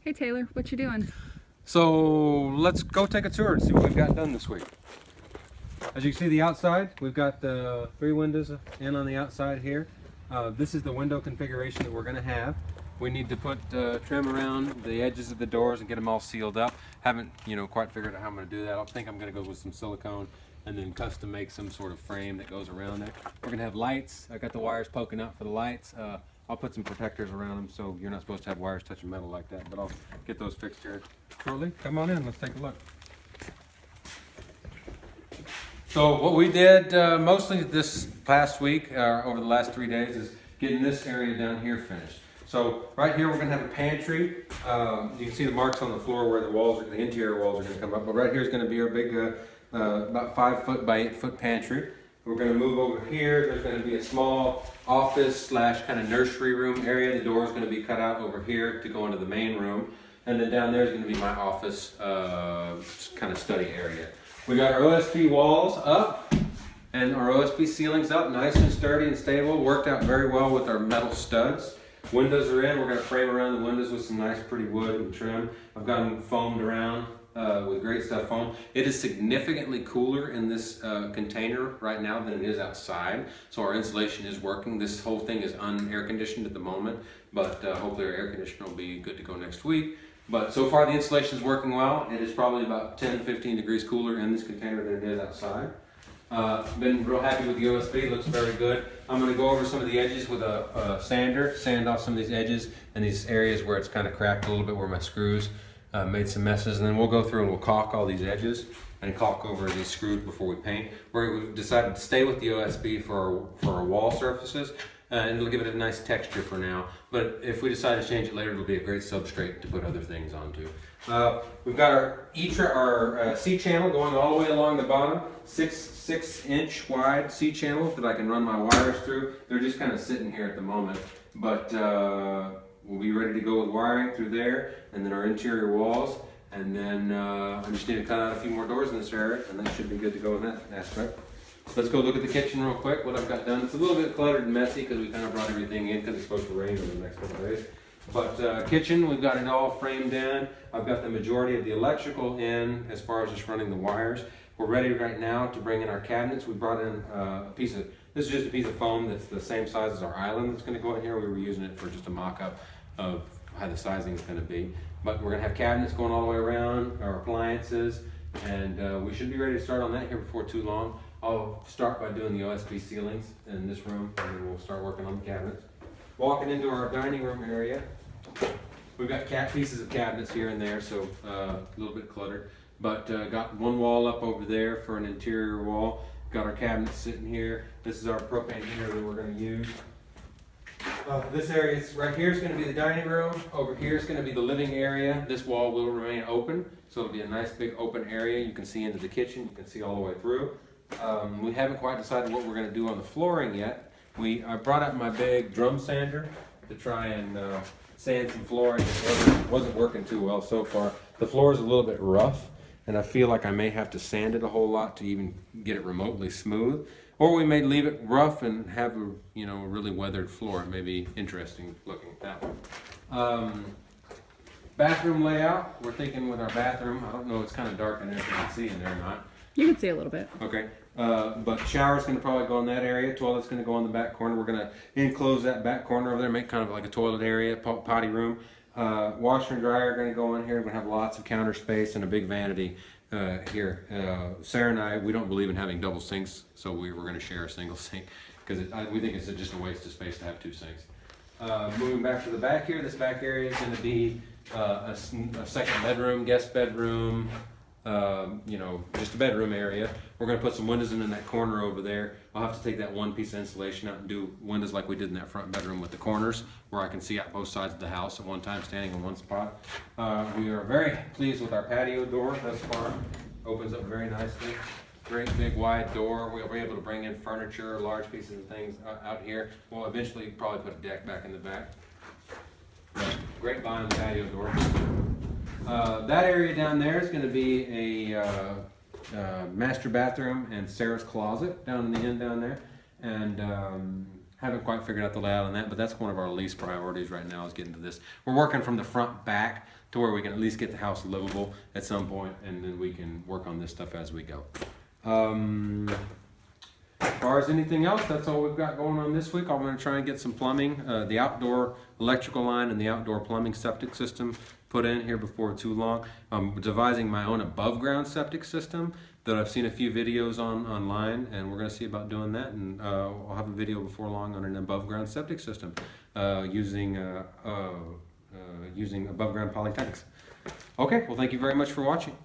Hey Taylor, what you doing? So let's go take a tour and see what we've got done this week. As you can see the outside, we've got the 3 windows in on the outside here. This is the window configuration that we're going to have. We need to put trim around the edges of the doors and get them all sealed up. Haven't quite figured out how I'm going to do that. I think I'm going to go with some silicone and then custom make some sort of frame that goes around it. We're going to have lights. I got the wires poking out for the lights. I'll put some protectors around them so you're not supposed to have wires touching metal like that, but I'll get those fixed here shortly. Come on in, let's take a look. So what we did mostly this past week, over the last 3 days, is getting this area down here finished. So right here we're going to have a pantry. You can see the marks on the floor where the interior walls are going to come up, but right here is going to be our big, about 5 foot by 8 foot pantry. We're going to move over here. There's going to be a small office slash kind of nursery room area. The door is going to be cut out over here to go into the main room. And then down there is going to be my office kind of study area. We got our OSB walls up and our OSB ceilings up, nice and sturdy and stable. Worked out very well with our metal studs. Windows are in. We're going to frame around the windows with some nice pretty wood and trim. I've got them foamed around with great stuff foam. It is significantly cooler in this container right now than it is outside. So our insulation is working. This whole thing is un-air conditioned at the moment, but hopefully our air conditioner will be good to go next week. But so far the insulation is working well. It is probably about 10 to 15 degrees cooler in this container than it is outside. Been real happy with the OSB, looks very good. I'm going to go over some of the edges with a sander, sand off some of these edges and these areas where it's kind of cracked a little bit where my screws made some messes, and then we'll go through and we'll caulk all these edges and caulk over these screws before we paint. We've decided to stay with the OSB for our wall surfaces, and it'll give it a nice texture for now. But if we decide to change it later, it'll be a great substrate to put other things onto. We've got our C-channel going all the way along the bottom, 6-inch wide C-channel that I can run my wires through. They're just kind of sitting here at the moment, but we'll be ready to go with wiring through there, and then our interior walls, and then I just need to cut out a few more doors in this area, and that should be good to go in that aspect. Let's go look at the kitchen real quick, what I've got done. It's a little bit cluttered and messy because we kind of brought everything in because it's supposed to rain over the next couple of days. But kitchen, we've got it all framed in. I've got the majority of the electrical in as far as just running the wires. We're ready right now to bring in our cabinets. We brought in this is just a piece of foam that's the same size as our island that's going to go in here. We were using it for just a mock-up of how the sizing is going to be. But we're going to have cabinets going all the way around, our appliances, and we should be ready to start on that here before too long. I'll start by doing the OSB ceilings in this room, and then we'll start working on the cabinets. Walking into our dining room area, we've got pieces of cabinets here and there, so a little bit cluttered. But got one wall up over there for an interior wall. Got our cabinets sitting here. This is our propane heater that we're going to use. This area right here is going to be the dining room. Over here is going to be the living area. This wall will remain open, so it'll be a nice big open area. You can see into the kitchen. You can see all the way through. We haven't quite decided what we're going to do on the flooring yet. I brought out my big drum sander to try and sand some flooring. It wasn't working too well so far. The floor is a little bit rough, and I feel like I may have to sand it a whole lot to even get it remotely smooth. Or we may leave it rough and have a really weathered floor. It may be interesting looking at that one. Bathroom layout. We're thinking with our bathroom. I don't know. It's kind of dark in there. If you can see in there or not. You can see a little bit. Okay. But shower's going to probably go in that area. Toilet's going to go in the back corner. We're going to enclose that back corner over there, make kind of like a toilet area, potty room. Washer and dryer are going to go in here. We're going to have lots of counter space and a big vanity here. Sarah and I, we don't believe in having double sinks, so we're going to share a single sink because we think it's just a waste of space to have 2 sinks. Moving back to the back here, this back area is going to be a second bedroom, guest bedroom, just a bedroom area. We're going to put some windows in that corner over there. I'll have to take that one piece of insulation out and do windows like we did in that front bedroom with the corners where I can see out both sides of the house at one time standing in one spot. We are very pleased with our patio door thus far. Opens up very nicely. Great big wide door. We'll be able to bring in furniture, large pieces of things out here. We'll eventually probably put a deck back in the back. Great line on the patio door. That area down there is going to be a master bathroom and Sarah's closet down in the end down there. And haven't quite figured out the layout on that, but that's one of our least priorities right now is getting to this. We're working from the front back, to where we can at least get the house livable at some point, and then we can work on this stuff as we go. As far as anything else, that's all we've got going on this week. I'm going to try and get some plumbing, the outdoor electrical line and the outdoor plumbing septic system put in here before too long. I'm devising my own above ground septic system that I've seen a few videos online, and we're going to see about doing that, and I'll have a video before long on an above ground septic system using above ground poly tanks. Okay, well, thank you very much for watching.